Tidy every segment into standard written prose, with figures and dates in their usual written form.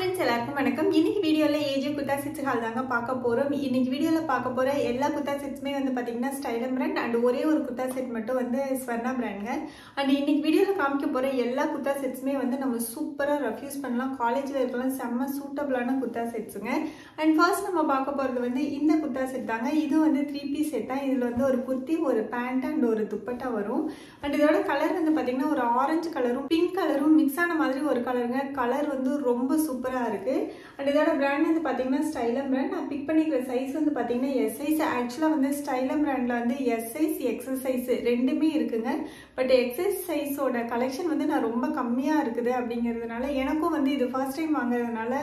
friends எல்லாருக்கும் வணக்கம். இன்னைக்கு வீடியோல ஏஜே குர்தா செட்ஸ் ஹால் தாங்க பார்க்க போறோம். இன்னைக்கு வீடியோல பார்க்க போற எல்லா குர்தா செட்ஸ்மே வந்து பாத்தீங்கன்னா ஸ்டைலம் பிராண்ட் அண்ட் ஒரே ஒரு குர்தா செட் மட்டும் வந்து ஸ்வர்ணா பிராண்ட்ங்க. அண்ட் இன்னைக்கு வீடியோல காமிக்க போற எல்லா குர்தா செட்ஸ்மே வந்து நம்ம சூப்பரா ரெஃப்யூஸ் பண்ணலாம். காலேஜ்ல இருக்கலாம் செம்ம சூட்டபிளான குர்தா செட்ஸ்ங்க. அண்ட் ஃபர்ஸ்ட் நம்ம பார்க்க போறது வந்து இந்த குர்தா செட் தாங்க. இது வந்து 3 பீஸ் செட் தான். இதுல வந்து ஒரு குர்த்தி, ஒரு பேண்ட் அண்ட் ஒரு துப்பட்டா வரும். அண்ட் இதோட கலர் வந்து பாத்தீங்கன்னா ஒரு ஆரஞ்சு கலரும் பிங்க் கலரும் மிக்ஸ் ஆன மாதிரி ஒரு கலருங்க. கலர் வந்து ரொம்ப சூப்பரா இருக்கு. அண்ட் இதோட பிராண்ட் வந்து பாத்தீங்கன்னா ஸ்டைலம் பிராண்ட். நான் பிக் பண்ணிக்கிற சைஸ் வந்து பாத்தீங்கன்னா எஸ் சைஸ். ஆக்சுவலா வந்து ஸ்டைலம் பிராண்ட்ல வந்து எஸ் சைஸ் எக்ஸல் சைஸ் ரெண்டுமே இருக்குங்க. பட் எக்ஸல் சைஸோட கலெக்ஷன் வந்து நான் ரொம்ப கம்மியா இருக்குது அப்படிங்கிறதுனால எனக்கும் வந்து இது ஃபர்ஸ்ட் டைம் வாங்குறதுனால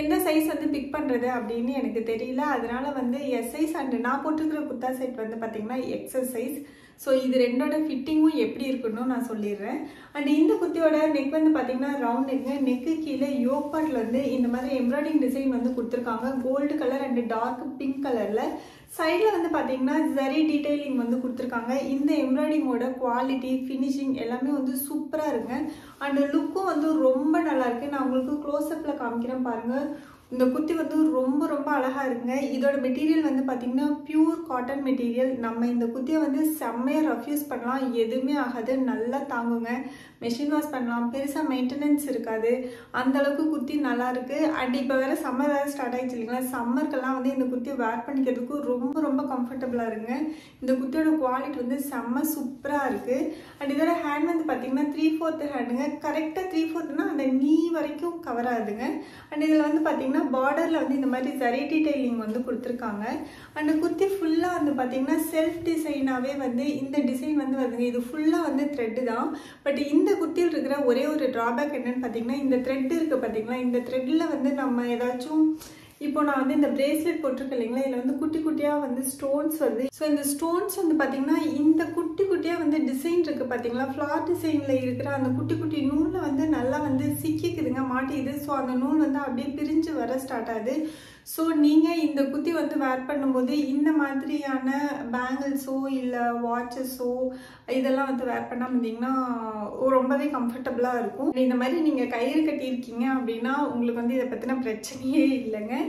எந்த சைஸ் வந்து பிக் பண்றது அப்படின்னு எனக்கு தெரியல. அதனால வந்து எஸ் சைஸ் அண்ட் நான் போட்டுக்கிற குர்தா செட் வந்து பாத்தீங்கன்னா எக்ஸல் சைஸ். ஸோ இது ரெண்டோட ஃபிட்டிங்கும் எப்படி இருக்குன்னு நான் சொல்லிடுறேன். அண்ட் இந்த குர்த்தியோட நெக் வந்து பார்த்தீங்கன்னா ரவுண்ட் நெக்கு. நெக்கு கீழே யோக் பார்ட்ல வந்து இந்த மாதிரி எம்ப்ராய்டிங் டிசைன் வந்து கொடுத்துருக்காங்க. Gold colour and dark pink கலர்ல. சைடில் வந்து பார்த்தீங்கன்னா ஜரி டீடைலிங் வந்து கொடுத்துருக்காங்க. இந்த எம்ப்ராய்டிங்கோட குவாலிட்டி ஃபினிஷிங் எல்லாமே வந்து சூப்பராக இருக்குங்க. அண்ட் லுக்கும் வந்து ரொம்ப நல்லா இருக்கு. நான் உங்களுக்கு க்ளோஸ்அப்பில் காமிக்கிறேன் பாருங்க. இந்த குர்த்தி வந்து ரொம்ப அழகா இருக்குங்க. இதோட மெட்டீரியல் வந்து பாத்தீங்கன்னா பியூர் காட்டன் மெட்டீரியல். நம்ம இந்த குர்த்தியை வந்து செம்மையா ரெஃப்யூஸ் பண்ணலாம். எதுவுமே ஆகாது, நல்லா தாங்குங்க. மெஷின் வாஷ் பண்ணலாம், பெருசா மெயின்டெனன்ஸ் இருக்காது. அந்த அளவுக்கு குர்த்தி நல்லா இருக்கு. அண்ட் இப்போ வேற சம்மர் வேற ஸ்டார்ட் ஆயிடுச்சு இல்லைங்களா. சம்மருக்கெல்லாம் வந்து இந்த குர்த்தியை வேர் பண்ணிக்கிறதுக்கு ரொம்ப கம்ஃபர்டபுளா இருக்குங்க. இந்த குர்த்தியோட குவாலிட்டி வந்து செம்ம சூப்பரா இருக்கு. அண்ட் இதோட ஹேண்ட் வந்து பாத்தீங்கன்னா 3/4 ஹேண்டுங்க. கரெக்டா 3/4னா அந்த நீ வரைக்கும் கவர் ஆகுதுங்க. அண்ட் இதுல வந்து பாத்தீங்கன்னா பார்டர்ல வந்து இந்த மாதிரி ஜரி டீடைலிங் வந்து கொடுத்துருக்காங்க. அண்ட் குர்த்தி ஃபுல்லா வந்து பாத்தீங்கன்னா செல்ஃப் டிசைனாவே வந்து இந்த டிசைன் வந்து வருதுங்க. இது ஃபுல்லா வந்து த்ரெட் தான். பட் இந்த குர்த்தியில் இருக்கிற ஒரே ஒரு டிராபேக் என்னன்னு பாத்தீங்கன்னா இந்த த்ரெட் இருக்கு பாத்தீங்களா. இந்த த்ரெட்ல வந்து நம்ம ஏதாச்சும் இப்போ நான் வந்து இந்த பிரேஸ்லெட் போட்டிருக்கேன் இல்லைங்களா. இதுல வந்து குட்டி குட்டியா வந்து ஸ்டோன்ஸ் வருது. ஸோ இந்த ஸ்டோன்ஸ் வந்து பாத்தீங்கன்னா இந்த குட்டியா வந்து டிசைன் இருக்கு பாத்தீங்களா. ஃபிளார் டிசைன்ல இருக்கிற அந்த குட்டி நூல்ல வந்து நல்லா வந்து சிக்கிக்குதுங்க, மாட்டிக்குது. ஸோ அந்த நூல் வந்து அப்படியே பிரிஞ்சு வர ஸ்டார்ட் ஆகுது. ஸோ நீங்கள் இந்த குர்த்தி வந்து வேர் பண்ணும்போது இந்த மாதிரியான பேங்கிள்ஸோ இல்லை வாட்சஸோ இதெல்லாம் வந்து வேர் பண்ணாமல் இருந்தீங்கன்னா ரொம்பவே கம்ஃபர்டபுளாக இருக்கும். இந்த மாதிரி நீங்கள் கயிறு கட்டியிருக்கீங்க அப்படின்னா உங்களுக்கு வந்து இதை பற்றின பிரச்சனையே இல்லைங்க.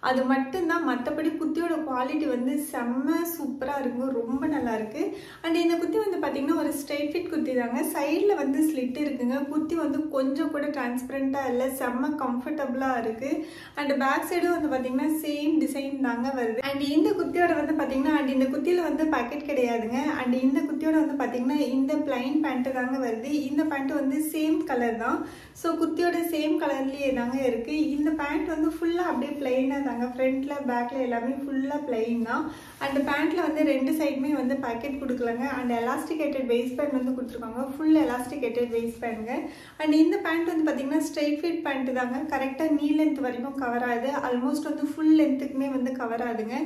அது மட்டும்தான். மற்றபடி குர்த்தியோட குவாலிட்டி வந்து செம்ம சூப்பராக இருக்கும், ரொம்ப நல்லா இருக்கு. அண்ட் இந்த குர்த்தி வந்து பார்த்தீங்கன்னா ஒரு ஸ்ட்ரெயிட் ஃபிட் குர்த்தி தாங்க. சைடில் வந்து ஸ்லிட் இருக்குங்க. குர்த்தி வந்து கொஞ்சம் கூட டிரான்ஸ்பரண்டாக இல்லை, செம்ம கம்ஃபர்டபுளாக இருக்கு. அண்ட் பேக் சைடும் வந்து பார்த்தீங்கன்னா சேம் டிசைன் தாங்க வருது. அண்ட் இந்த குர்த்தியோட வந்து பாத்தீங்கன்னா அண்ட் இந்த குர்த்தியில வந்து பாக்கெட் கிடையாதுங்க. அண்ட் இந்த குர்த்தியோட வந்து பாத்தீங்கன்னா இந்த பிளைன் பேண்ட் தாங்க வருது. இந்த பேண்ட் வந்து சேம் கலர் தான். ஸோ குர்த்தியோட சேம் கலர்லயே தாங்க இருக்கு. இந்த பேண்ட் வந்து ஃபுல்லா அப்படியே பிளைனா தாங்க. ஃப்ரண்ட்ல பேக்ல எல்லாமே ஃபுல்லா பிளைன் தான். அண்ட் பேண்ட்ல வந்து ரெண்டு சைடுமே வந்து பாக்கெட் கொடுக்கலங்க. அண்ட் எலாஸ்டிகேட்டட் வேஸ்ட் பேண்ட் வந்து கொடுத்துருக்காங்க. ஃபுல் எலாஸ்டிகேட்டட் வேஸ்ட் பேண்ட்ங்க. அண்ட் இந்த பேண்ட் வந்து பாத்தீங்கன்னா ஸ்ட்ரெயிட் ஃபிட் பேண்ட் தாங்க. கரெக்டா நீ லென்த் வரைக்கும் கவர் ஆகுது. ஆல்மோஸ்ட் வந்து ஃபுல் லென்த்துக்குமே வந்து கவர் ஆகுதுங்க.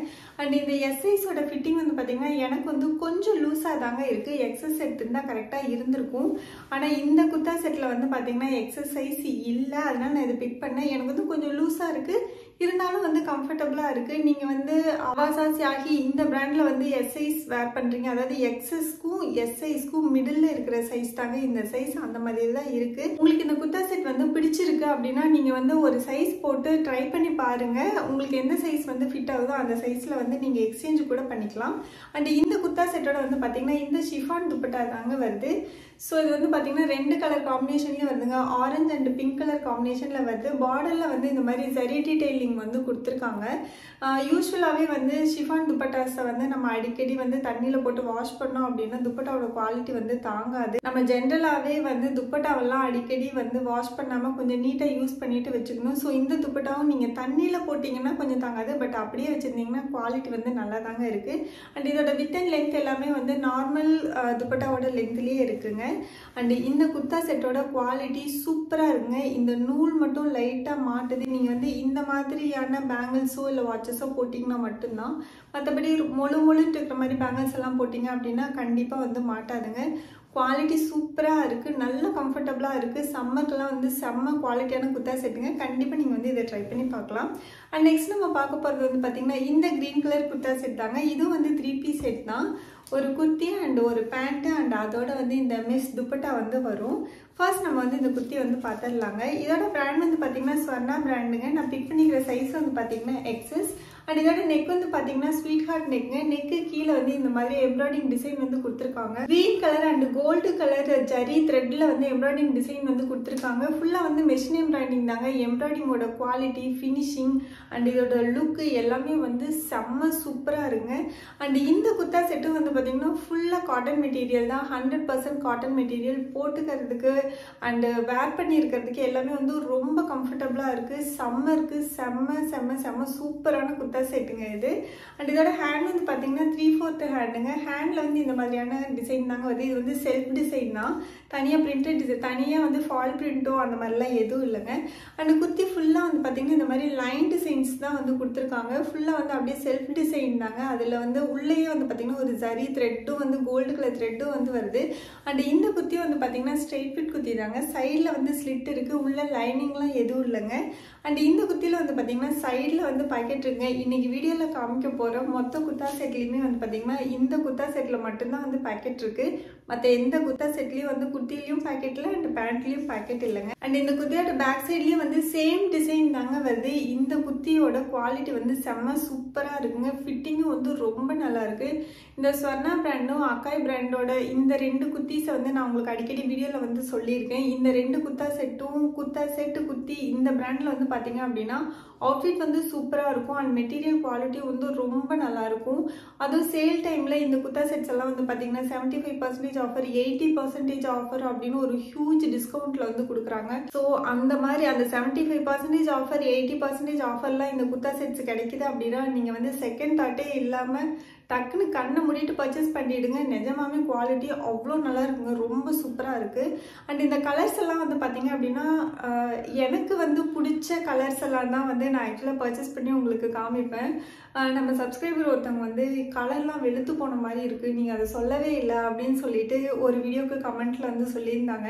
அண்ட் இந்த எஸ் சைஸோட ஃபிட்டிங் வந்து பாத்தீங்கன்னா எனக்கு வந்து கொஞ்சம் லூஸா தாங்க இருக்கு. எக்ஸஸ் செட் இருந்தா கரெக்டா இருந்திருக்கும். ஆனா இந்த குர்தா செட்ல வந்து பாத்தீங்கன்னா எக்ஸஸ் சைஸ் இல்ல. அதனால நான் இதை பிக் பண்ணேன். எனக்கு வந்து கொஞ்சம் லூஸா இருக்கு, இருந்தாலும் வந்து கம்ஃபர்டபுளா இருக்கு. நீங்க வந்து அவாசாசி ஆகி இந்த பிராண்ட்ல வந்து எஸ் சைஸ் வேர் பண்றீங்க, அதாவது எக்ஸஸ்க்கும் எஸ் சைஸ்க்கும் மிடில் இருக்கிற சைஸ் தாங்க இந்த சைஸ். அந்த மாதிரி தான் இருக்கு. உங்களுக்கு இந்த குர்தா செட் வந்து பிடிச்சிருக்கு அப்படின்னா நீங்க வந்து ஒரு சைஸ் போட்டு ட்ரை பண்ணி பாருங்க. உங்களுக்கு எந்த சைஸ் வந்து ஃபிட் ஆகுதோ அந்த சைஸ்ல வந்து நீங்க எக்ஸ்சேஞ்ச் கூட பண்ணிக்கலாம். அண்ட் இந்த குர்தா செட்டோட வந்து பாத்தீங்கன்னா இந்த ஷிஃபான் துப்பட்டா தாங்க வருது. ஸோ இது வந்து பாத்தீங்கன்னா ரெண்டு கலர் காம்பினேஷன்லயும் வருதுங்க. ஆரஞ்சு அண்ட் பிங்க் கலர் காம்பினேஷன்ல வருது. பார்டர்ல வந்து இந்த மாதிரி ஜரி டீடைலிங் வந்து கொடுத்துருக்காங்க. யூஸ்வலாகவே வந்து ஷிஃபான் துப்பட்டாஸை வந்து நம்ம அடிக்கடி வந்து தண்ணியில் போட்டு வாஷ் பண்ணோம் அப்படின்னா துப்பட்டாவோட குவாலிட்டி வந்து தாங்காது. நம்ம ஜென்ரலாகவே வந்து துப்பட்டாவெல்லாம் அடிக்கடி வந்து வாஷ் பண்ணாமல் கொஞ்சம் நீட்டாக யூஸ் பண்ணிட்டு வச்சுக்கணும். ஸோ இந்த துப்பட்டாவும் நீங்கள் தண்ணியில் போட்டிங்கன்னா கொஞ்சம் தாங்காது, பட் அப்படியே வச்சுருந்தீங்கன்னா குவாலிட்டி வந்து நல்லா தாங்க இருக்குது. அண்ட் இதோட வித் அண்ட் லென்த் எல்லாமே வந்து நார்மல் துப்பட்டாவோட லென்த்லேயே இருக்குங்க. அண்ட் இந்த குர்தா செட்டோட குவாலிட்டி சூப்பராக இருக்குங்க. இந்த நூல் மட்டும் லைட்டாக மாட்டுது. நீங்கள் வந்து இந்த மாதிரியான பேங்கிள்ஸோ இல்லை வாட்சஸோ போட்டிங்கன்னா மட்டும்தான். மற்றபடி மொழுட்டு இருக்கிற மாதிரி பேங்கிள்ஸ் எல்லாம் போட்டிங்க அப்படின்னா கண்டிப்பாக வந்து மாட்டாதுங்க. குவாலிட்டி சூப்பராக இருக்குது, நல்ல கம்ஃபர்டபுளாக இருக்குது. சம்மருக்குலாம் வந்து செம்ம குவாலிட்டியான குர்தா செட்டுங்க. கண்டிப்பாக நீங்கள் வந்து இதை ட்ரை பண்ணி பார்க்கலாம். அண்ட் நெக்ஸ்ட் நம்ம பார்க்க போகிறது வந்து பார்த்திங்கன்னா இந்த க்ரீன் கலர் குர்தா செட் தாங்க. இது வந்து 3 பீஸ் செட் தான். ஒரு குர்த்தி அண்ட் ஒரு பேண்ட் அண்ட் அதோட வந்து இந்த மெஸ் துப்பட்டா வந்து வரும். ஃபர்ஸ்ட் நம்ம வந்து இந்த குர்த்தி வந்து பார்த்துடலாங்க. இதோட பிராண்ட் வந்து பார்த்தீங்கன்னா ஸ்வர்ணா பிராண்டுங்க. நான் பிக் பண்ணிக்கிற சைஸ் வந்து பார்த்தீங்கன்னா எக்ஸஸ். அண்ட் இதோட நெக் வந்து பார்த்தீங்கன்னா ஸ்வீட் ஹார்ட் நெக்குங்க. நெக்கு கீழே வந்து இந்த மாதிரி எம்ப்ராய்டிங் டிசைன் வந்து கொடுத்துருக்காங்க. Green colour and gold colour zari த்ரெட்ல வந்து எம்ப்ராய்டிங் டிசைன் வந்து கொடுத்துருக்காங்க. ஃபுல்லாக வந்து மெஷின் எம்ப்ராய்டிங் தாங்க. எம்ப்ராய்டிங்கோட குவாலிட்டி, ஃபினிஷிங் அண்ட் இதோட லுக்கு எல்லாமே வந்து செம்ம சூப்பராக இருங்க. அண்ட் இந்த குர்த்தா செட்டும் வந்து பார்த்தீங்கன்னா ஃபுல்லாக காட்டன் மெட்டீரியல் தான். 100% காட்டன் மெட்டீரியல். போட்டுக்கிறதுக்கு அண்ட் வேர் பண்ணி இருக்கிறதுக்கு எல்லாமே வந்து ரொம்ப கம்ஃபர்டபுளாக இருக்குது. சம்மருக்கு செம்ம செம்ம செம்ம சூப்பரான குர்த்தா செட்டுங்க இது. அண்ட் இதோட ஹேண்ட் வந்து பார்த்தீங்கன்னா 3/4 ஹேண்டுங்க. ஹேண்டில் வந்து இந்த மாதிரியான டிசைன் தாங்க வருது. இது வந்து செல்ஃப் டிசைன் தான். தனியாக பிரிண்டட் டிசைன், தனியாக வந்து ஃபால் பிரிண்ட்டோ அந்த மாதிரிலாம் எதுவும் இல்லைங்க. அண்ட் குர்த்தி ஃபுல்லாக வந்து பார்த்தீங்கன்னா இந்த மாதிரி லைன் டிசைன்ஸ் தான் வந்து கொடுத்துருக்காங்க. ஃபுல்லாக வந்து அப்படியே செல்ஃப் டிசைன் தாங்க. அதில் வந்து உள்ளேயே வந்து பார்த்தீங்கன்னா ஒரு ஜரி த்ரெட்டும் வந்து கோல்டு கலர் த்ரெட்டும் வந்து வருது. அண்ட் இந்த குர்த்தி வந்து பார்த்தீங்கன்னா ஸ்ட்ரெயிட் ஃபிட் குர்த்தி தாங்க. சைடில் வந்து ஸ்லிட் இருக்குது. உள்ள லைனிங்லாம் எதுவும் இல்லைங்க. அண்ட் இந்த குர்த்தியில் வந்து பார்த்தீங்கன்னா சைடில் வந்து பாக்கெட் இருக்குங்க. இன்னைக்கு வீடியோவில் காமிக்க போகிற மொத்த குர்த்தா செட்லேயுமே வந்து பார்த்தீங்கன்னா இந்த குர்த்தா செட்டில் மட்டும்தான் வந்து பாக்கெட் இருக்குது. மற்ற எந்த குர்த்தா செட்லேயும் வந்து குர்த்திலையும் பாக்கெட்டில் அண்ட் பேண்ட்லேயும் பாக்கெட் இல்லைங்க. அண்ட் இந்த குர்த்தியோட பேக் சைட்லேயும் வந்து சேம் டிசைன் தாங்க வருது. இந்த குர்த்தியோட குவாலிட்டி வந்து செம்ம சூப்பராக இருக்குங்க. ஃபிட்டிங்கும் வந்து ரொம்ப நல்லா இருக்கு. இந்த ஸ்வர்ணா பிராண்டும் அக்காய் பிராண்டோட இந்த 2 குர்த்திஸை வந்து நான் உங்களுக்கு அடிக்கடி வீடியோவில் வந்து சொல்லியிருக்கேன். இந்த 2 குர்த்தா செட்டும் குர்த்தா செட்டு குர்த்தி இந்த பிராண்டில் வந்து பார்த்தீங்க அப்படின்னா அவுட்ஃபிட் வந்து சூப்பராக இருக்கும். அண்ட் மெட்டீரியல் குவாலிட்டி வந்து ரொம்ப நல்லா இருக்கும். அதுவும் சேல் டைமில் இந்த குர்த்தா செட்ஸ் எல்லாம் வந்து பார்த்தீங்கன்னா 75% ஆஃபர், 80% ஆஃபர் அப்படின்னு ஒரு ஹியூஜ் டிஸ்கவுண்ட்டில் வந்து கொடுக்குறாங்க. ஸோ அந்த மாதிரி அந்த 75% ஆஃபர், 80% ஆஃபர்லாம் இந்த குர்த்தா செட்ஸ் கிடைக்குது அப்படின்னா நீங்கள் வந்து செகண்ட் தாட்டே இல்லாமல் டக்குன்னு கண்ணை மூடிட்டு பர்ச்சேஸ் பண்ணிவிடுங்க. நிஜமாவே குவாலிட்டி அவ்வளோ நல்லா இருக்குங்க. ரொம்ப சூப்பராக இருக்குது. அண்ட் இந்த கலர்ஸ் எல்லாம் வந்து பார்த்தீங்க அப்படின்னா எனக்கு வந்து பிடிச்ச கலர்ஸ் எல்லாம் தான் வந்து நான் ஆக்சுவலாக பர்ச்சேஸ் பண்ணி உங்களுக்கு காமிப்பேன். நம்ம சப்ஸ்கிரைபர் ஒருத்தவங்க வந்து கலர்லாம் வெளுத்து போன மாதிரி இருக்குது, நீங்கள் அதை சொல்லவே இல்லை அப்படின்னு சொல்லிட்டு ஒரு வீடியோக்கு கமெண்ட்டில் வந்து சொல்லியிருந்தாங்க.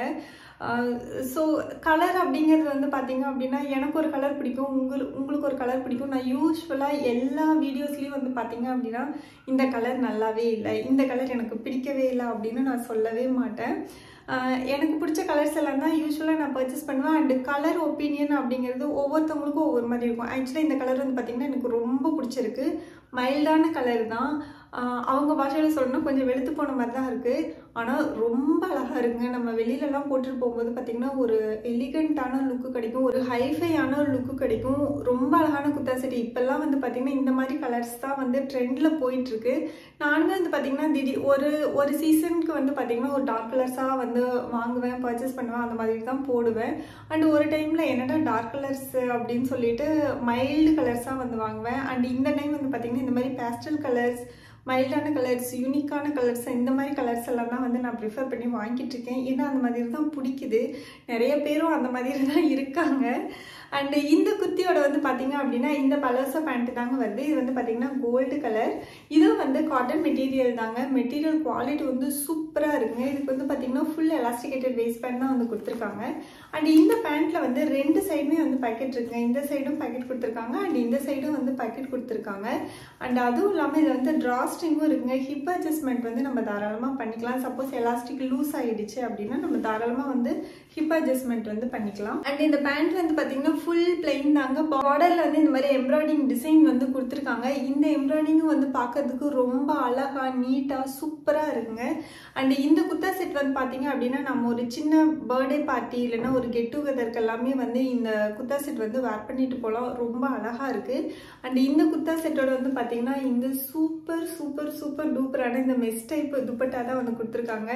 ஸோ கலர் அப்படிங்கிறது வந்து பார்த்தீங்க அப்படின்னா எனக்கு ஒரு கலர் பிடிக்கும், உங்களுக்கு ஒரு கலர் பிடிக்கும். நான் யூஸ்வலாக எல்லா வீடியோஸ்லேயும் வந்து பார்த்தீங்க அப்படின்னா இந்த கலர் நல்லாவே இல்லை, இந்த கலர் எனக்கு பிடிக்கவே இல்லை அப்படின்னு நான் சொல்லவே மாட்டேன். எனக்கு பிடிச்ச கலர்ஸ் எல்லாம் தான் யூஸ்வலாக நான் பர்ச்சேஸ் பண்ணுவேன். அண்டு கலர் ஒப்பீனியன் அப்படிங்கிறது ஒவ்வொருத்தவங்களுக்கும் ஒவ்வொரு மாதிரி இருக்கும். ஆக்சுவலாக இந்த கலர் வந்து பார்த்திங்கன்னா எனக்கு ரொம்ப பிடிச்சிருக்கு. மைல்டான கலர் தான். அவங்க பாஷையில் சொல்லணும் கொஞ்சம் வெளுத்து போன மாதிரி தான் இருக்குது. ஆனால் ரொம்ப அழகாக இருக்குங்க. நம்ம வெளியிலலாம் போட்டுட்டு போகும்போது பார்த்திங்கன்னா ஒரு எலிகண்ட்டான லுக்கு கிடைக்கும், ஒரு ஹைஃபையான லுக்கு கிடைக்கும். ரொம்ப அழகான குர்த்தா செட். இப்போல்லாம் வந்து பார்த்திங்கன்னா இந்த மாதிரி கலர்ஸ் தான் வந்து ட்ரெண்டில் போயிட்டுருக்கு. நானுமே வந்து பார்த்திங்கன்னா ஒரு சீசனுக்கு வந்து பார்த்திங்கன்னா ஒரு டார்க் கலர்ஸாக வந்து வாங்குவேன், பர்ச்சேஸ் பண்ணுவேன், அந்த மாதிரி தான் போடுவேன். அண்ட் ஒரு டைமில் என்னடா டார்க் கலர்ஸ் அப்படின்னு சொல்லிட்டு மைல்டு கலர்ஸாக வந்து வாங்குவேன். அண்ட் இந்த டைம் வந்து பார்த்திங்கன்னா இந்த மாதிரி பேஸ்டல் கலர்ஸ், மைல்டான கலர்ஸ், யூனிக்கான கலர்ஸ், இந்த மாதிரி கலர்ஸ் எல்லாம் தான் வந்து நான் ப்ரிஃபர் பண்ணி வாங்கிட்டு இருக்கேன். ஏன்னா அந்த மாதிரி தான் பிடிக்குது. நிறைய பேரும் அந்த மாதிரி தான் இருக்காங்க. அண்ட் இந்த குர்த்தியோட வந்து பார்த்தீங்க அப்படின்னா இந்த பலோசா பேண்ட் தாங்க வருது. இது வந்து பார்த்தீங்கன்னா கோல்டு கலர். இதுவும் வந்து காட்டன் மெட்டீரியல் தாங்க. மெட்டீரியல் குவாலிட்டி வந்து சூப்பராக இருக்குங்க. இதுக்கு வந்து பார்த்தீங்கன்னா ஃபுல் எலாஸ்டிகேட்டட் வேஸ்ட் பேண்ட் தான் வந்து கொடுத்துருக்காங்க. அண்ட் இந்த பேண்ட்டில் வந்து 2 சைடுமே வந்து பாக்கெட் இருக்குங்க. இந்த சைடும் பாக்கெட் கொடுத்துருக்காங்க அண்ட் இந்த சைடும் வந்து பாக்கெட் கொடுத்துருக்காங்க. அண்ட் அதுவும் இல்லாமல் இது வந்து ட்ராஸ்டிங்கும் இருக்குங்க. ஹிப் அட்ஜஸ்ட்மெண்ட் வந்து நம்ம தாராளமாக பண்ணிக்கலாம். சப்போஸ் எலாஸ்டிக் லூஸ் ஆகிடுச்சு அப்படின்னா நம்ம தாராளமாக வந்து ஹிப் அட்ஜஸ்ட்மெண்ட் வந்து பண்ணிக்கலாம். அண்ட் இந்த பேண்ட் வந்து பார்த்தீங்கன்னா ஃபுல் பிளைன் தாங்க. பார்டரில் வந்து இந்த மாதிரி எம்ப்ராய்டிங் டிசைன் வந்து கொடுத்துருக்காங்க. இந்த எம்ப்ராய்டிங்கும் வந்து பார்க்கறதுக்கு ரொம்ப அழகாக நீட்டாக சூப்பராக இருக்குங்க. அண்ட் இந்த குர்த்தா செட் வந்து பார்த்தீங்க அப்படின்னா நம்ம ஒரு சின்ன பர்த்டே பார்ட்டி இல்லைன்னா ஒரு கெட் டுகெதருக்கு எல்லாமே வந்து இந்த குர்த்தா செட் வந்து வேர் பண்ணிட்டு போகலாம். ரொம்ப அழகாக இருக்குது. அண்ட் இந்த குர்த்தா செட்டோட வந்து பார்த்தீங்கன்னா இந்த சூப்பர் சூப்பர் சூப்பர் டூப்பரான இந்த மெஸ் டைப் துப்பட்டா தான் வந்து கொடுத்துருக்காங்க.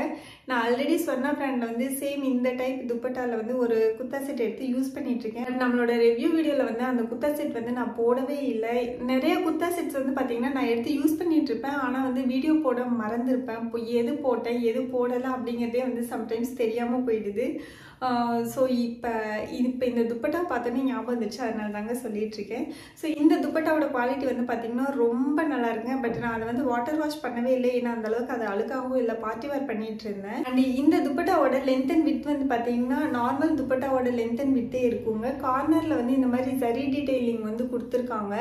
நான் ஆல்ரெடி ஸ்வர்ணா பிராண்டில் வந்து சேம் இந்த டைப் துப்பட்டாவில் வந்து ஒரு குர்த்தா செட் எடுத்து யூஸ் பண்ணிட்டு இருக்கேன். நம்மளோட ரிவ்யூ வீடியோவில் வந்து அந்த குர்த்தா செட் வந்து நான் போடவே இல்லை. நிறைய குர்த்தா செட்ஸ் வந்து பார்த்தீங்கன்னா நான் எடுத்து யூஸ் பண்ணிட்டு இருப்பேன். ஆனால் வந்து வீடியோ போட மறந்துருப்பேன். இப்போ எது போட்டேன் எது போடலை அப்படிங்கிறதே வந்து சம்டைம்ஸ் தெரியாமல் போயிடுது. ஸோ இப்போ இந்த துப்பட்டா பார்த்தோன்னே ஞாபகம் வந்துச்சு, அதனால தாங்க சொல்லிட்டு இருக்கேன். ஸோ இந்த துப்பட்டாவோட குவாலிட்டி வந்து பார்த்தீங்கன்னா ரொம்ப நல்லா இருக்குங்க. பட் நான் அதை வந்து வாட்டர் வாஷ் பண்ணவே இல்லை, ஏன்னா அந்த அளவுக்கு அது அழுக்காகவும் இல்லை, பார்ட்டி வேர் பண்ணிட்டு இருந்தேன். அண்ட் இந்த துப்பட்டாவோட லென்த் அண்ட் வித் வந்து பார்த்தீங்கன்னா நார்மல் துப்பட்டாவோட லென்த் அண்ட் வித்தே இருக்குங்க. கார்னரில் வந்து இந்த மாதிரி ஜரி டீடைலிங் வந்து கொடுத்துருக்காங்க.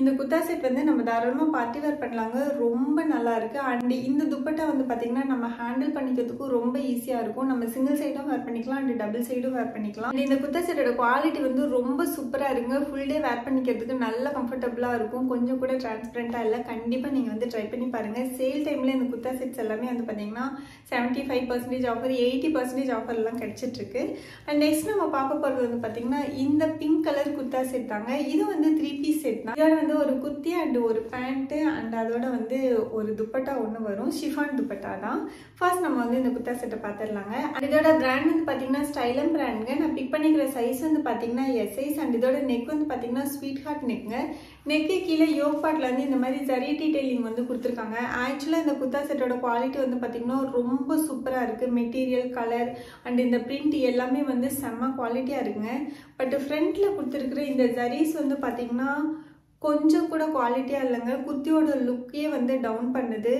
இந்த குர்தா செட் வந்து நம்ம தாராளமாக பார்ட்டி வேர் பண்ணலாங்க, ரொம்ப நல்லா இருக்கு. அண்ட் இந்த துப்பட்டா வந்து பார்த்தீங்கன்னா நம்ம ஹேண்டில் பண்ணிக்கிறதுக்கும் ரொம்ப ஈஸியாக இருக்கும். நம்ம சிங்கிள் சைடும் வேர் பண்ணிக்கலாம் அண்ட் டபுள் சைடும் வேர் பண்ணிக்கலாம். இந்த குர்தா செட்டோட குவாலிட்டி வந்து ரொம்ப சூப்பராக இருக்குங்க. ஃபுல் டே வேர் பண்ணிக்கிறதுக்கு நல்ல கம்ஃபர்டபுளாக இருக்கும், கொஞ்சம் கூட டிரான்ஸ்பரண்டாக இல்லை. கண்டிப்பாக நீங்கள் வந்து ட்ரை பண்ணி பாருங்கள். சேல் டைமில் இந்த குர்தா செட்ஸ் எல்லாமே வந்து பார்த்தீங்கன்னா 75% ஆஃபர், 80% ஆஃபர்லாம் கிடைச்சிட்ருக்கு. அண்ட் நெக்ஸ்ட் நம்ம பார்க்க போகிறது வந்து பார்த்தீங்கன்னா இந்த பிங்க் கலர் குர்தா செட் தாங்க. இது வந்து 3 பீஸ் செட் தான். இதோட வந்து ஒரு குர்த்தி அண்ட் ஒரு பேண்ட்டு அண்ட் அதோட வந்து ஒரு துப்பட்டா ஒன்று வரும், ஷிஃபான் துப்பட்டா தான். ஃபர்ஸ்ட் நம்ம வந்து இந்த குர்தா செட்டை பார்த்துடலாங்க. அண்ட் இதோட பிராண்ட் வந்து பார்த்தீங்கன்னா ஸ்டைலம் பிராண்டுங்க. நான் பிக் பண்ணிக்கிற சைஸ் வந்து பார்த்தீங்கன்னா எஸ் சைஸ். அண்ட் இதோட நெக் வந்து பார்த்தீங்கன்னா ஸ்வீட் ஹார்ட் நெக்குங்க. நெக்கு கீழே யோக் பார்ட்ல வந்து இந்த மாதிரி ஜரி டீடைலிங் வந்து கொடுத்துருக்காங்க. ஆக்சுவலாக இந்த குர்தா செட்டோட குவாலிட்டி வந்து பார்த்தீங்கன்னா ரொம்ப சூப்பராக இருக்குது. மெட்டீரியல், கலர் அண்ட் இந்த பிரிண்ட் எல்லாமே வந்து செம்ம குவாலிட்டியாக இருக்குங்க. பட் ஃப்ரண்ட்டில் கொடுத்துருக்குற இந்த ஜரீஸ் வந்து பார்த்தீங்கன்னா கொஞ்சம் கூட குவாலிட்டியாக இல்லைங்க. குர்த்தியோட லுக்கே வந்து டவுன் பண்ணுது,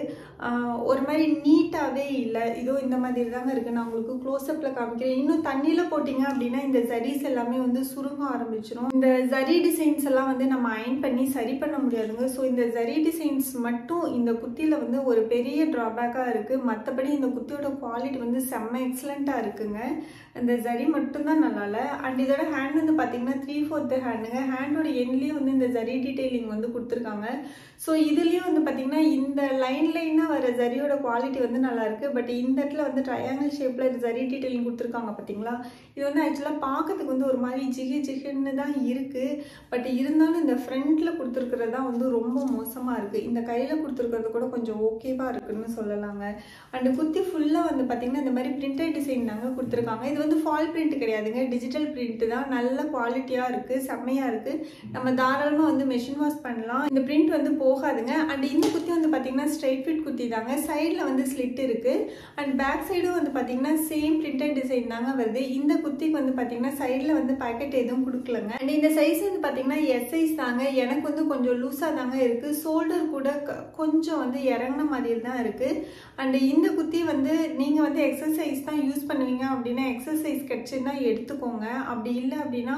ஒரு மாதிரி நீட்டாகவே இல்லை. இதோ இந்த மாதிரி தாங்க இருக்குது. நான் உங்களுக்கு க்ளோஸ்அப்பில் காமிக்கிறேன். இன்னும் தண்ணியில் போட்டிங்க அப்படின்னா இந்த ஜரீஸ் எல்லாமே வந்து சுருங்க ஆரம்பிச்சிடும். இந்த ஜரி டிசைன்ஸ் எல்லாம் வந்து நம்ம அயன் பண்ணி சரி பண்ண முடியாதுங்க. ஸோ இந்த ஜரி டிசைன்ஸ் மட்டும் இந்த குர்த்தியில் வந்து ஒரு பெரிய ட்ராபேக்காக இருக்குது. மற்றபடி இந்த குர்த்தியோட குவாலிட்டி வந்து செம்ம எக்ஸலண்ட்டாக இருக்குங்க. இந்த ஜரி மட்டும்தான் நல்லா இல்லை. அண்ட் இதோட ஹேண்ட் வந்து பார்த்தீங்கன்னா 3/4 ஹேண்டுங்க. ஹேண்டோட எண்ட்லேயும் வந்து இந்த ஜரி டீடைலிங் வந்து கொடுத்துருக்காங்க. ஸோ இதுலேயும் வந்து பார்த்தீங்கன்னா இந்த லைனாக வர ஜரியோட குவாலிட்டி வந்து நல்லா இருக்கு. பட் இந்த இடத்துல வந்து ட்ரையாங்கிள் ஷேப்பில் ஜரி டீடைலிங் கொடுத்துருக்காங்க பார்த்தீங்களா. இது வந்து ஆக்சுவலாக பார்க்கறதுக்கு வந்து ஒரு மாதிரி ஜிகுன்னு தான் இருக்குது. பட் இருந்தாலும் இந்த ஃப்ரண்ட்டில் கொடுத்துருக்கிறது தான் வந்து ரொம்ப மோசமாக இருக்குது. இந்த கையில் கொடுத்துருக்கிறது கூட கொஞ்சம் ஓகேவாக இருக்குன்னு சொல்லலாங்க. அண்ட் குர்த்தி ஃபுல்லாக வந்து பார்த்தீங்கன்னா இந்த மாதிரி பிரிண்டட் டிசைன் தாங்க கொடுத்துருக்காங்க. இது வந்து ஃபால் பிரிண்ட் கிடையாதுங்க, டிஜிட்டல் பிரிண்ட் தான். நல்ல குவாலிட்டியாக இருக்குது, செம்மையாக இருக்குது. நம்ம தாராளமாக வந்து மெஷின் வாஷ் பண்ணலாம், இந்த பிரிண்ட் வந்து போகாதுங்க. அண்ட் இந்த குர்த்தி வந்து பார்த்தீங்கன்னா ஸ்ட்ரைட் ஃபிட் குர்த்தி தாங்க. சைடில் வந்து ஸ்லிட் இருக்குது. அண்ட் பேக் சைடும் வந்து பார்த்தீங்கன்னா சேம் பிரிண்டட் டிசைன் தாங்க வருது. இந்த குர்த்திக்கு வந்து பார்த்தீங்கன்னா சைடில் வந்து பாக்கெட் எதுவும் கொடுக்கலங்க. அண்ட் இந்த சைஸ் வந்து பார்த்தீங்கன்னா எஸ் சைஸ் தாங்க. எனக்கு வந்து கொஞ்சம் லூஸாக தாங்க இருக்குது. ஷோல்டர் கூட கொஞ்சம் வந்து இறங்கின மாதிரி தான் இருக்குது. அண்ட் இந்த குர்த்தி வந்து நீங்கள் வந்து எக்ஸசைஸ் தான் யூஸ் பண்ணுவீங்க அப்படின்னா எக்ஸசைஸ் கிடச்சுன்னா எடுத்துக்கோங்க. அப்படி இல்லை அப்படின்னா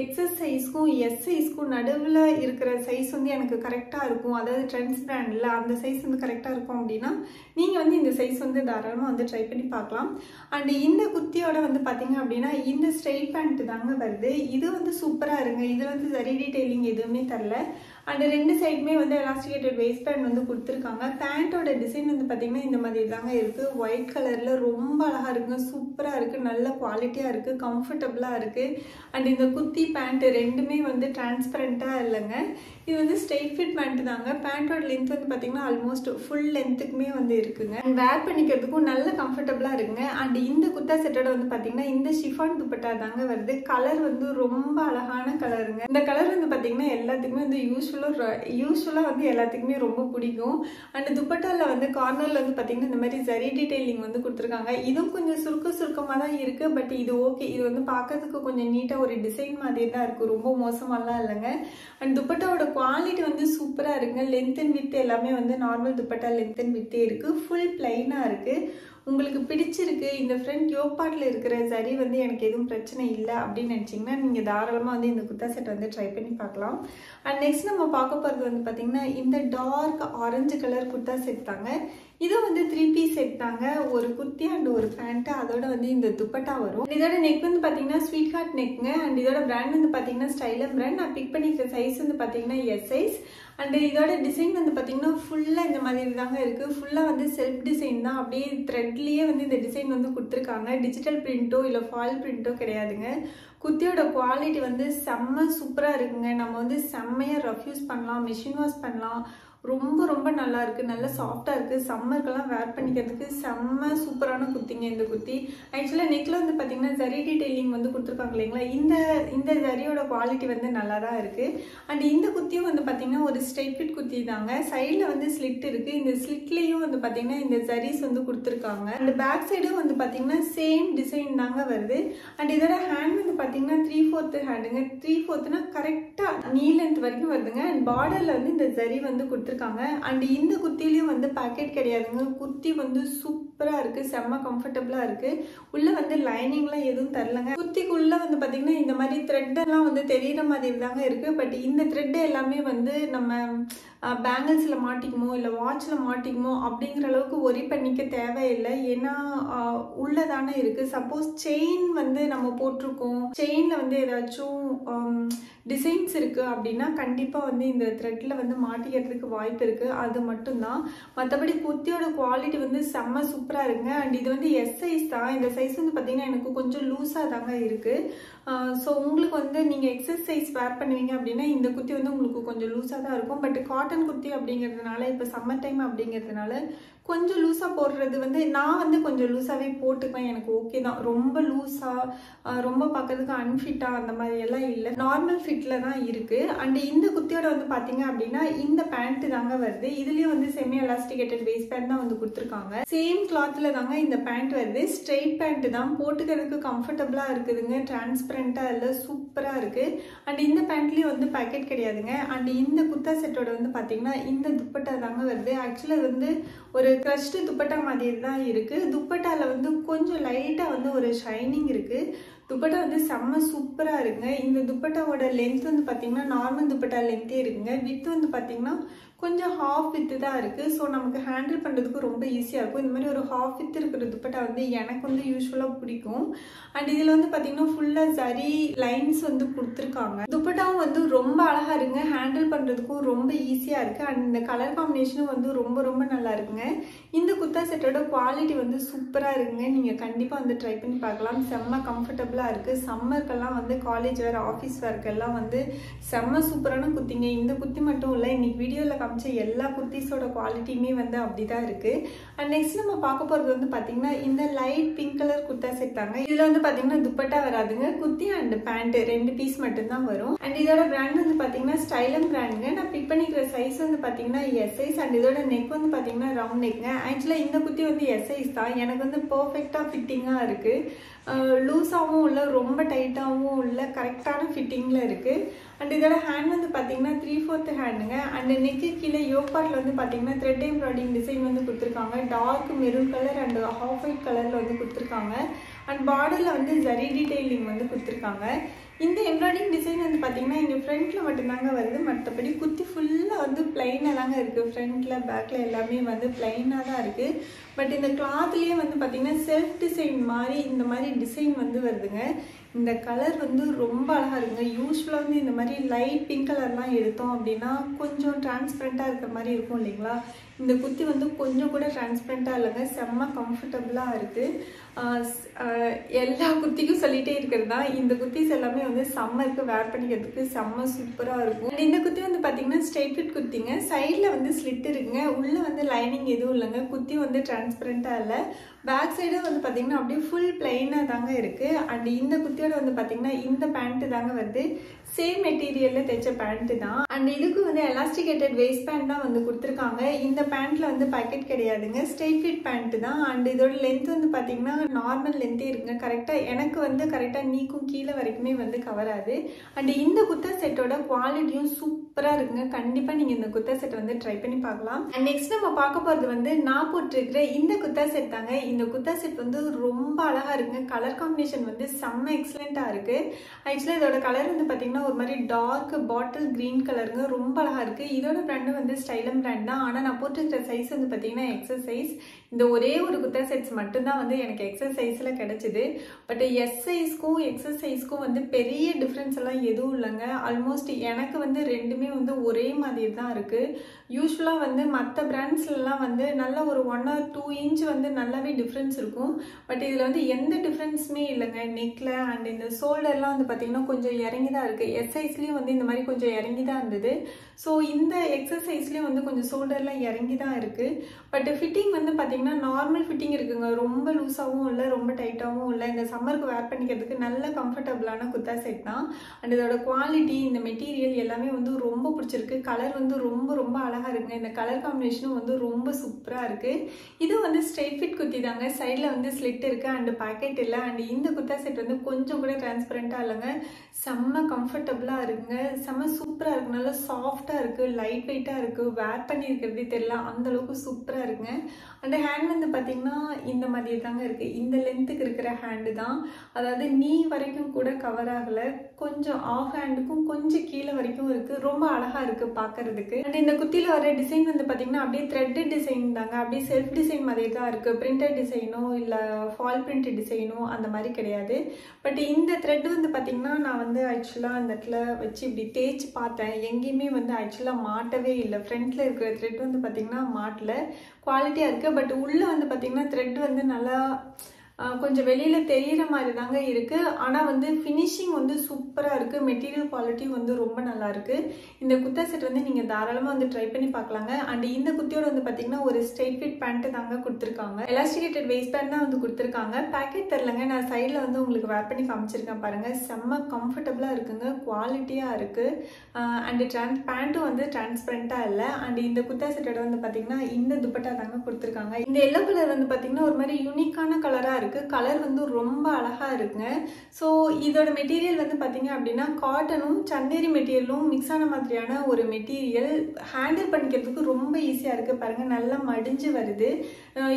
எக்ஸஸ் சைஸ்க்கும் எஸ் சைஸ்க்கும் நடுவில் இருக்கிற சைஸ் வந்து எனக்கு கரெக்டாக இருக்கும். அதாவது ட்ரெண்ட்ஸ் பிராண்டில் அந்த சைஸ் வந்து கரெக்டாக இருக்கும் அப்படின்னா நீங்கள் வந்து இந்த சைஸ் வந்து தாராளமாக வந்து ட்ரை பண்ணி பார்க்கலாம். அண்ட் இந்த குர்த்தியோட வந்து பார்த்தீங்க அப்படின்னா இந்த ஸ்ட்ரெயிட் பேண்ட் தாங்க வருது. இது வந்து சூப்பராக இருங்க. இதில் வந்து ஜரி டீடைலிங் எதுவுமே தரல. அண்ட் ரெண்டு சைடுமே வந்து எலாஸ்டிகேட்டட் வேஸ்ட் பேண்ட் வந்து கொடுத்துருக்காங்க. பேண்ட்டோட டிசைன் வந்து பார்த்தீங்கன்னா இந்த மாதிரி தாங்க இருக்குது. ஒயிட் கலரில் ரொம்ப அழகாக இருக்குங்க, சூப்பராக இருக்குது, நல்ல குவாலிட்டியாக இருக்குது, கம்ஃபர்டபுளாக இருக்குது. அண்ட் இந்த குர்த்தி பேண்ட் ரெண்டுமே வந்து டிரான்ஸ்பரண்ட்டாக இல்லைங்க. இது வந்து ஸ்ட்ரெயிட் ஃபிட் பேண்ட் தாங்க. பேண்ட்டோட லென்த் வந்து பார்த்தீங்கன்னா ஆல்மோஸ்ட் ஃபுல் லென்த்துக்குமே வந்து இருக்குங்க. அண்ட் வேர் பண்ணிக்கிறதுக்கும் நல்ல கம்ஃபர்டபுளாக இருக்குங்க. அண்ட் இந்த குர்தா செட்டோட வந்து பார்த்தீங்கன்னா இந்த ஷிஃபான் துப்பட்டா தாங்க வருது. கலர் வந்து ரொம்ப அழகான கலருங்க. இந்த கலர் வந்து பார்த்தீங்கன்னா எல்லாத்துக்குமே வந்து யூஸ்ஃபுல்லாக வந்து எல்லாத்துக்குமே ரொம்ப பிடிக்கும். அண்ட் துப்பட்டாவில் வந்து கார்னரில் வந்து பார்த்தீங்கன்னா இந்த மாதிரி ஜரி டீடைலிங் வந்து கொடுத்துருக்காங்க. இதுவும் கொஞ்சம் சுருக்கமாக தான் இருக்குது. பட் இது ஓகே, இது வந்து பார்க்கறதுக்கு கொஞ்சம் நீட்டாக ஒரு டிசைன் மாதிரி தான் இருக்குது, ரொம்ப மோசமாலாம் இல்லைங்க. அண்ட் துப்பட்டாவோட குவாலிட்டி வந்து சூப்பராக இருக்குங்க. லென்த் அண்ட் வித் எல்லாமே வந்து நார்மல் துப்பட்டா லென்த் அண்ட் வித்தே இருக்குது. ஃபுல் பிளைனாக இருக்குது. உங்களுக்கு பிடிச்சிருக்கு, இந்த ஃப்ரண்ட் யோக் பார்ட்டில் இருக்கிற ஜரி வந்து எனக்கு எதுவும் பிரச்சனை இல்லை அப்படின்னு நினச்சிங்கன்னா நீங்கள் தாராளமாக வந்து இந்த குர்தா செட் வந்து ட்ரை பண்ணி பார்க்கலாம். அண்ட் நெக்ஸ்ட் நம்ம பார்க்க போகிறது வந்து பார்த்திங்கன்னா இந்த dark orange colour kurta set தாங்க. இது வந்து 3 பீஸ் செட் தாங்க. ஒரு குர்த்தி அண்ட் ஒரு பேண்ட்டு, அதோட வந்து இந்த துப்பட்டா வரும். இதோட நெக் வந்து பார்த்தீங்கன்னா ஸ்வீட் ஹார்ட் நெக்குங்க. அண்ட் இதோட பிராண்ட் வந்து பார்த்தீங்கன்னா ஸ்டைலம் பிராண்ட். நான் பிக் பண்ணிக்கிற சைஸ் வந்து பார்த்தீங்கன்னா எஸ் சைஸ். அண்ட் இதோட டிசைன் வந்து பார்த்தீங்கன்னா ஃபுல்லாக இந்த மாதிரி தாங்க இருக்குது. ஃபுல்லாக வந்து செல்ஃப் டிசைன் தான். அப்படியே த்ரெட்லேயே வந்து இந்த டிசைன் வந்து கொடுத்துருக்காங்க. டிஜிட்டல் பிரிண்ட்டோ இல்லை ஃபால் பிரிண்ட்டோ கிடையாதுங்க. குர்த்தியோட குவாலிட்டி வந்து செம்ம சூப்பராக இருக்குங்க. நம்ம வந்து செம்மையாக ரஃப் யூஸ் பண்ணலாம், மிஷின் வாஷ் பண்ணலாம், ரொம்ப ரொம்ப நல்லா இருக்கு, நல்ல சாஃப்டா இருக்கு. சம்மருக்கெல்லாம் வேர் பண்ணிக்கிறதுக்கு செம்ம சூப்பரான குர்த்திங்க இந்த குர்த்தி. ஆக்சுவலா நெக்ல வந்து பாத்தீங்கன்னா ஜரி டீடைலிங் வந்து கொடுத்துருக்காங்க இல்லைங்களா, இந்த ஜரியோட குவாலிட்டி வந்து நல்லா தான் இருக்கு. அண்ட் இந்த குர்த்தியும் வந்து பாத்தீங்கன்னா ஒரு ஸ்ட்ரெயிட் ஃபிட் குர்த்தி தாங்க. சைட்ல வந்து ஸ்லிட் இருக்கு, இந்த ஸ்லிட்லயும் வந்து பாத்தீங்கன்னா இந்த ஜரிஸ் வந்து கொடுத்துருக்காங்க. அண்ட் பேக் சைடும் வந்து பாத்தீங்கன்னா சேம் டிசைன் தாங்க வருது. அண்ட் இதோட ஹேண்ட் வந்து பாத்தீங்கன்னா 3/4 ஹேண்டுங்க. 3/4னா கரெக்டா நீ லென்த் வரைக்கும் வருதுங்க. அண்ட் பார்டர்ல வந்து இந்த ஜரி வந்து கொடுத்துருக்காங்க. அண்ட் இந்த குர்த்திலையும் வந்து பாக்கெட் கிடையாதுங்க. குர்த்தி வந்து சூப்பரா இருக்கு, செம்ம கம்ஃபர்டபுளா இருக்கு. உள்ள வந்து லைனிங்லாம் எதுவும் தரலங்க. குர்த்திக்குள்ள வந்து பாத்தீங்கன்னா இந்த மாதிரி த்ரெட் எல்லாம் வந்து தெரியற மாதிரி தாங்க இருக்கு. பட் இந்த த்ரெட் எல்லாமே வந்து நம்ம பேங்கிள்ஸ்ல மாட்டிக்குமோ இல்லை வாட்ச்ல மாட்டிக்குமோ அப்படிங்கிற அளவுக்கு ஒரி பண்ணிக்க தேவையில்லை. ஏன்னா உள்ளதானே இருக்கு. சப்போஸ் செயின் வந்து நம்ம போட்டிருக்கோம், செயின்ல வந்து ஏதாச்சும் டிசைன்ஸ் இருக்கு அப்படின்னா கண்டிப்பா வந்து இந்த த்ரெட்ல வந்து மாட்டிக்கிறதுக்கு வாய்ப்பு இருக்கு. அது மட்டும்தான். மற்றபடி குர்த்தியோட குவாலிட்டி வந்து செம்ம சூப்பரா இருக்குங்க. அண்ட் இது வந்து எஸ் சைஸ் தான். இந்த சைஸ் வந்து பாத்தீங்கன்னா எனக்கு கொஞ்சம் லூஸா தாங்க இருக்கு. ஸோ உங்களுக்கு வந்து நீங்க எக்ஸஸ் சைஸ் வேர் பண்ணுவீங்க அப்படின்னா இந்த குர்த்தி வந்து உங்களுக்கு கொஞ்சம் லூஸா தான் இருக்கும். பட் காட்டன் குர்த்தி அப்படிங்கிறதுனால இப்போ சம்மர் டைம் அப்படிங்கிறதுனால கொஞ்சம் லூஸா போடுறது வந்து நான் வந்து கொஞ்சம் லூஸாவே போட்டுக்குவேன், எனக்கு ஓகே தான். ரொம்ப லூஸா ரொம்ப பார்க்கறதுக்கு அன்ஃபிட்டா அந்த மாதிரி எல்லாம் இல்லை, நார்மல் ஃபிட்ல தான் இருக்கு. அண்ட் இந்த குர்த்தியோட வந்து பாத்தீங்க அப்படின்னா இந்த பேண்ட் தாங்க வருது. இதுலயும் வந்து செமி எலாஸ்டிகேட்டட் வேஸ்ட் பேண்ட் தான் வந்து கொடுத்துருக்காங்க. சேம் கிளாத்ல தாங்க இந்த பேண்ட் வருது. ஸ்ட்ரெயிட் பேண்ட் தான், போட்டுக்கிறதுக்கு கம்ஃபர்டபுளா இருக்குதுங்க, டிரான்ஸ்பரண்டா இல்லை, சூப்பரா இருக்கு. அண்ட் இந்த பேண்ட்லயும் வந்து பாக்கெட் கிடையாதுங்க. அண்ட் இந்த குர்த்தா செட்டோட வந்து பாத்தீங்கன்னா இந்த துப்பட்டா தாங்க வருது. ஆக்சுவலா வந்து ஒரு கிரஷ்டு துப்பட்டா மாதிரி தான் இருக்கு. துப்பட்டால வந்து கொஞ்சம் லைட்டா வந்து ஒரு ஷைனிங் இருக்கு. துப்பட்டா வந்து செம்ம சூப்பரா இருக்குங்க. இந்த துப்பட்டாவோட லென்த் வந்து பாத்தீங்கன்னா நார்மல் துப்பட்டா லென்த்தே இருக்குங்க. வித் வந்து பாத்தீங்கன்னா கொஞ்சம் ஹாஃப் வித்து தான் இருக்கு. ஸோ நமக்கு ஹேண்டில் பண்றதுக்கு ரொம்ப ஈஸியா இருக்கும். இந்த மாதிரி ஒரு ஹாஃப் வித் இருக்கிற துப்பட்டா வந்து எனக்கு வந்து யூஸ்வலா பிடிக்கும். அண்ட் இதுல வந்து பாத்தீங்கன்னா ஃபுல்லா ஜரி லைன்ஸ் வந்து கொடுத்துருக்காங்க. துப்பட்டாவும் வந்து ரொம்ப அழகா இருக்குங்க, ஹேண்டில் பண்றதுக்கும் ரொம்ப ஈஸியா இருக்கு. அண்ட் இந்த கலர் காம்பினேஷனும் வந்து ரொம்ப ரொம்ப நல்லா இருக்குங்க. இந்த குர்த்தா செட்டோட குவாலிட்டி வந்து சூப்பரா இருக்குங்க. நீங்க கண்டிப்பா வந்து ட்ரை பண்ணி பார்க்கலாம். செம்ம கம்ஃபர்டபுளா இருக்கு. சம்மருக்கெல்லாம் வந்து காலேஜ் வேர், ஆஃபீஸ் வேர்க்கெல்லாம் வந்து செம்ம சூப்பரான குர்த்திங்க. இந்த குர்த்தி மட்டும் இல்லை, இன்னைக்கு வீடியோல எல்லா குர்த்திஸோட குவாலிட்டியுமே வந்து அப்படிதான் இருக்கு. அண்ட் நெக்ஸ்ட் நம்ம பார்க்க போறது வந்து பாத்தீங்கன்னா இந்த light pink colour kurta set தாங்க. இதுல வந்து பாத்தீங்கன்னா துப்பட்டா வராதுங்க, குர்த்தி அண்ட் பேண்ட் 2 பீஸ் மட்டும் தான் வரும். அண்ட் இதோட பிராண்ட் வந்து பாத்தீங்கன்னா ஸ்டைலம் பிராண்டுங்க. நான் பிக் பண்ணிக்கிற சைஸ் வந்து பாத்தீங்கன்னா எஸ் சைஸ். அண்ட் இதோட நெக் வந்து பாத்தீங்கன்னா ரவுண்ட் நெக்ங்க. ஆக்சுவலா இந்த குர்த்தி வந்து எஸ் சைஸ் தான். எனக்கு வந்து பெர்ஃபெக்டா ஃபிட்டிங்கா இருக்கு. லூஸாவும் இல்லை, ரொம்ப டைட்டாகவும் இல்லை, கரெக்டான ஃபிட்டிங்ல இருக்கு. அண்ட் இதோட ஹேண்ட் வந்து பாத்தீங்கன்னா 3/4 ஹேண்டுங்க. அண்ட் நெக்கு கீழே யோக் பார்ட்ல வந்து பாத்தீங்கன்னா த்ரெட் எம்ப்ராய்டிங் டிசைன் வந்து கொடுத்துருக்காங்க. Dark maroon colour and half white கலர்ல வந்து கொடுத்துருக்காங்க. அண்ட் பார்டர்ல வந்து ஜரி டீடைலிங் வந்து கொடுத்துருக்காங்க. இந்த எம்ப்ராய்டிங் டிசைன் வந்து பாத்தீங்கன்னா இங்க ஃப்ரண்ட்ல மட்டும்தாங்க வருது. மற்றபடி குர்த்தி ஃபுல்லா வந்து பிளைனா தாங்க இருக்கு. ஃப்ரண்ட்ல பேக்ல எல்லாமே வந்து பிளைனா தான் இருக்கு. பட் இந்த கிளாத்லயே வந்து பாத்தீங்கன்னா செல்ஃப் டிசைன் மாதிரி இந்த மாதிரி டிசைன் வந்து வருதுங்க. இந்த கலர் வந்து ரொம்ப அழகா இருக்குங்க. யூஸ்வலாக வந்து இந்த மாதிரி லைட் பிங்க் கலர்லாம் எடுத்தோம் அப்படின்னா கொஞ்சம் டிரான்ஸ்பரண்டா இருக்கிற மாதிரி இருக்கும் இல்லைங்களா. இந்த குர்த்தி வந்து கொஞ்சம் கூட டிரான்ஸ்பரண்டா இல்லைங்க, செம்ம கம்ஃபர்டபுளா இருக்கு. எல்லா குர்த்திக்கும் சொல்லிட்டே இருக்கிறது தான், இந்த குர்த்திஸ் எல்லாமே வந்து சம்மருக்கு வேர் பண்ணிக்கிறதுக்கு செம்ம சூப்பரா இருக்கும். இந்த குர்த்தி வந்து பாத்தீங்கன்னா ஸ்ட்ரெயிட் ஃபிட் குர்த்திங்க. சைட்ல வந்து ஸ்லிட் இருக்குங்க, உள்ள வந்து லைனிங் எதுவும் இல்லைங்க. குர்த்தி வந்து டிரான்ஸ்பரண்டா இல்லை. பேக் சைடும் வந்து பாத்தீங்கன்னா அப்படியே ஃபுல் பிளைனா தாங்க இருக்கு. அண்ட் இந்த குர்த்தியோட வந்து பாத்தீங்கன்னா இந்த பேண்ட் தாங்க வருது. சேம் மெட்டீரியல்ல தைச்ச பேண்ட் தான். அண்ட் இதுக்கு வந்து எலாஸ்டிகேட்டட் வேஸ்ட் பேண்ட் தான் வந்து கொடுத்துருக்காங்க. இந்த பேண்ட்ல வந்து பாக்கெட் கிடையாதுங்க, ஸ்ட்ரெயிட் ஃபிட் பேண்ட் தான். அண்ட் இதோட லென்த் வந்து பாத்தீங்கன்னா நார்மல் லென்த்தே இருக்குங்க. கரெக்டா எனக்கு வந்து கரெக்டா நீக்கும் கீழே வரைக்குமே வந்து கவர் ஆகுது. அண்ட் இந்த குர்த்தா செட்டோட குவாலிட்டியும் சூப்பரா இருக்குங்க. கண்டிப்பா நீங்க இந்த குர்த்தா செட் வந்து ட்ரை பண்ணி பார்க்கலாம். அண்ட் நெக்ஸ்ட் நம்ம பார்க்க போறது வந்து நான் போட்டிருக்கிற இந்த குர்த்தா செட் தாங்க. இந்த குர்த்தா செட் வந்து ரொம்ப அழகா இருக்குங்க. கலர் காம்பினேஷன் வந்து செம்ம எக்ஸலண்டா இருக்கு. ஆக்சுவலா இதோட கலர் வந்து பாத்தீங்கன்னா ஒரு மாதிரி டார்க் பாட்டில் கிரீன் கலருங்க, ரொம்ப அழகா இருக்கு. இதோட பிராண்ட் வந்து ஸ்டைலம் பிராண்ட் தான். ஆனா நான் போட்டிருக்கிற சைஸ் வந்து பாத்தீங்கன்னா எக்ஸஸ் சைஸ். இந்த ஒரே ஒரு குர்தா செட்ஸ் மட்டும்தான் வந்து எனக்கு எக்ஸல் சைஸில் கிடச்சிது. பட் எஸ் சைஸ்க்கும் எக்ஸல் சைஸ்க்கும் வந்து பெரிய டிஃப்ரென்ஸ் எல்லாம் எதுவும் இல்லைங்க. ஆல்மோஸ்ட் எனக்கு வந்து ரெண்டுமே வந்து ஒரே மாதிரி தான் இருக்குது. யூஸ்வலாக வந்து மற்ற பிராண்ட்ஸ்லாம் வந்து நல்ல ஒரு 1 or 2 inch வந்து நல்லாவே டிஃப்ரென்ஸ் இருக்கும். பட் இதில் வந்து எந்த டிஃப்ரென்ஸுமே இல்லைங்க. நெக்கில் அண்ட் இந்த ஷோல்டர்லாம் வந்து பார்த்திங்கன்னா கொஞ்சம் இறங்கி தான் இருக்குது. எஸ் சைஸ்லேயும் வந்து இந்த மாதிரி கொஞ்சம் இறங்கி தான் இருந்தது. ஸோ இந்த எக்ஸல் சைஸ்லேயும் வந்து கொஞ்சம் ஷோல்டர்லாம் இறங்கி தான் இருக்குது. பட் ஃபிட்டிங் வந்து பார்த்திங்கன்னா நார்மல் ஃபிட்டிங் இருக்குங்க. ரொம்ப லூஸாகவும் இல்லை, ரொம்ப டைட்டாகவும் இல்லை. இந்த சம்மருக்கு வேர் பண்ணிக்கிறதுக்கு நல்ல கம்ஃபர்டபுளான குர்தா செட் தான். அண்ட் இதோட குவாலிட்டி, இந்த மெட்டீரியல் எல்லாமே வந்து ரொம்ப பிடிச்சிருக்கு. கலர் வந்து ரொம்ப ரொம்ப அழகாக இருக்குங்க. இந்த கலர் காம்பினேஷனும் வந்து ரொம்ப சூப்பராக இருக்குது. இது வந்து ஸ்ட்ரெயிட் ஃபிட் குர்த்தி தாங்க. சைடில் வந்து ஸ்லிட் இருக்குது அண்ட் பாக்கெட் இல்லை. அண்ட் இந்த குர்தா செட் வந்து கொஞ்சம் கூட டிரான்ஸ்பரண்ட்டாக இல்லைங்க. செம்ம கம்ஃபர்டபுளாக இருக்குங்க. செம்ம சூப்பராக இருக்குது. நல்லா சாஃப்டாக இருக்குது, லைட் வெயிட்டாக இருக்குது. வேர் பண்ணியிருக்கிறதே தெரியல, அந்தளவுக்கு சூப்பராக இருக்குங்க. அந்த ஹேண்ட் வந்து பார்த்திங்கன்னா இந்த மாதிரி தாங்க இருக்குது. இந்த லென்த்துக்கு இருக்கிற ஹேண்டு தான். அதாவது நீ வரைக்கும் கூட கவர் ஆகலை. கொஞ்சம் ஆஃப் ஹேண்டுக்கும் கொஞ்சம் கீழே வரைக்கும் இருக்குது. ரொம்ப அழகாக இருக்குது பார்க்குறதுக்கு. அண்ட் இந்த குர்த்தியில் வர டிசைன் வந்து பார்த்திங்கன்னா அப்படியே த்ரெட்டட் டிசைன் தாங்க. அப்படியே செல்ஃப் டிசைன் மாதிரி தான் இருக்குது. பிரிண்டட் டிசைனோ இல்லை ஃபால் பிரிண்ட் டிசைனோ அந்த மாதிரி கிடையாது. பட் இந்த த்ரெட் வந்து பார்த்திங்கன்னா நான் வந்து ஆக்சுவலாக அந்த இடத்துல வச்சு இப்படி தேய்ச்சி பார்த்தேன். எங்கேயுமே வந்து ஆக்சுவலாக மாட்டவே இல்லை. ஃப்ரண்ட்டில் இருக்கிற த்ரெட் வந்து பார்த்திங்கன்னா மாட்டல, குவாலிட்டியாக இருக்குது. பட் உள்ளே வந்து பார்த்திங்கன்னா த்ரெட் வந்து நல்லா கொஞ்சம் வெளியில் தெரிகிற மாதிரி தாங்க இருக்குது. ஆனால் வந்து ஃபினிஷிங் வந்து சூப்பராக இருக்குது. மெட்டீரியல் குவாலிட்டி வந்து ரொம்ப நல்லா இருக்குது. இந்த குர்தா செட் வந்து நீங்கள் தாராளமாக வந்து ட்ரை பண்ணி பார்க்கலாங்க. அண்ட் இந்த குர்த்தியோட வந்து பார்த்திங்கன்னா ஒரு ஸ்ட்ரெயிட் ஃபிட் பேண்ட்டு தாங்க கொடுத்துருக்காங்க. எலாஸ்டிகேட்டட் வேஸ்ட் பேண்ட் தான் வந்து கொடுத்துருக்காங்க. பேக்கெட் தெரிலங்க. நான் சைடில் வந்து உங்களுக்கு வேர் பண்ணி காமிச்சிருக்கேன் பாருங்கள். செம்ம கம்ஃபர்டபுளாக இருக்குங்க, குவாலிட்டியாக இருக்குது. அண்டு பேண்ட்டும் வந்து டிரான்ஸ்பரண்ட்டாக இல்லை. அண்ட் இந்த குர்தா செட்டோட வந்து பார்த்திங்கன்னா இந்த துப்பட்டா தாங்க கொடுத்துருக்காங்க. இந்த எல்லோ கலர் வந்து பார்த்திங்கன்னா ஒரு மாதிரி யூனிக்கான கலராக இருக்குது. கலர் வந்து ரொம்ப அழகா இருக்குங்க. ஸோ இதோட மெட்டீரியல் வந்து பார்த்தீங்க அப்படின்னா காட்டனும் சந்தேரி மெட்டீரியலும் மிக்ஸ் ஆன மாதிரியான ஒரு மெட்டீரியல். ஹேண்டில் பண்ணிக்கிறதுக்கு ரொம்ப ஈஸியாக இருக்குது பாருங்கள். நல்லா மடிஞ்சு வருது.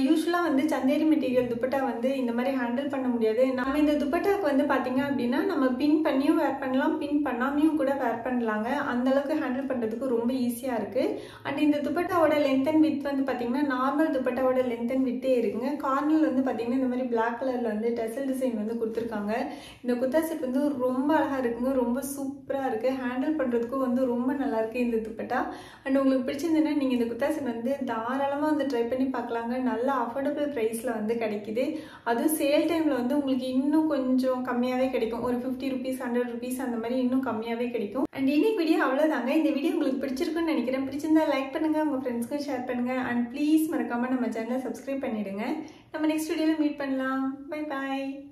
யூஸ்வலாக வந்து சந்தேரி மெட்டீரியல் துப்பட்டா வந்து இந்த மாதிரி ஹேண்டில் பண்ண முடியாது. நம்ம இந்த துப்பட்டாக்கு வந்து பார்த்தீங்க அப்படின்னா நம்ம பின் பண்ணியும் வேர் பண்ணலாம், பின் பண்ணாமையும் கூட வேர் பண்ணலாங்க. அந்தளவுக்கு ஹேண்டில் பண்ணுறதுக்கு ரொம்ப ஈஸியாக இருக்குது. அண்ட் இந்த துப்பட்டாவோட லென்த் அண்ட் வித் வந்து பார்த்தீங்கன்னா நார்மல் துப்பட்டாவோட லென்த் அண்ட் வித்தே இருக்குங்க. கார்னர் வந்து பார்த்தீங்கன்னா இந்த மாதிரி பிளாக் கலர்ல வந்து டெசல் டிசைன் வந்து கொடுத்துருக்காங்க. இந்த குர்தா செட் வந்து ரொம்ப அழகா இருக்குங்க. ரொம்ப சூப்பரா இருக்கு. ஹேண்டில் பண்றதுக்கும் வந்து ரொம்ப நல்லா இருக்கு இந்த துப்பட்டா. அண்ட் உங்களுக்கு பிடிச்சிருந்ததுன்னா நீங்க இந்த குர்தா செட் வந்து தாராளமா வந்து ட்ரை பண்ணி பார்க்கலாங்க. நல்ல அஃபோர்டபுள் பிரைஸ்ல வந்து கிடைக்குது. அதுவும் சேல் டைம்ல வந்து உங்களுக்கு இன்னும் கொஞ்சம் கம்மியாவே கிடைக்கும். ஒரு 50 rupees 100 rupees அந்த மாதிரி இன்னும் கம்மியாவே கிடைக்கும். அண்ட் இன்னைக்கு வீடியோ அவ்வளவுதாங்க. இந்த வீடியோ உங்களுக்கு பிடிச்சிருக்குன்னு நினைக்கிறேன். பிடிச்சிருந்தா லைக் பண்ணுங்க, உங்க ஃப்ரெண்ட்ஸ்க்கு ஷேர் பண்ணுங்க. அண்ட் ப்ளீஸ் மறக்காம நம்ம சேனலை சப்ஸ்கிரைப் பண்ணிடுங்க. நம்ம நெக்ஸ்ட் வீடியோல மீட் பண்ணலாம். Bye bye.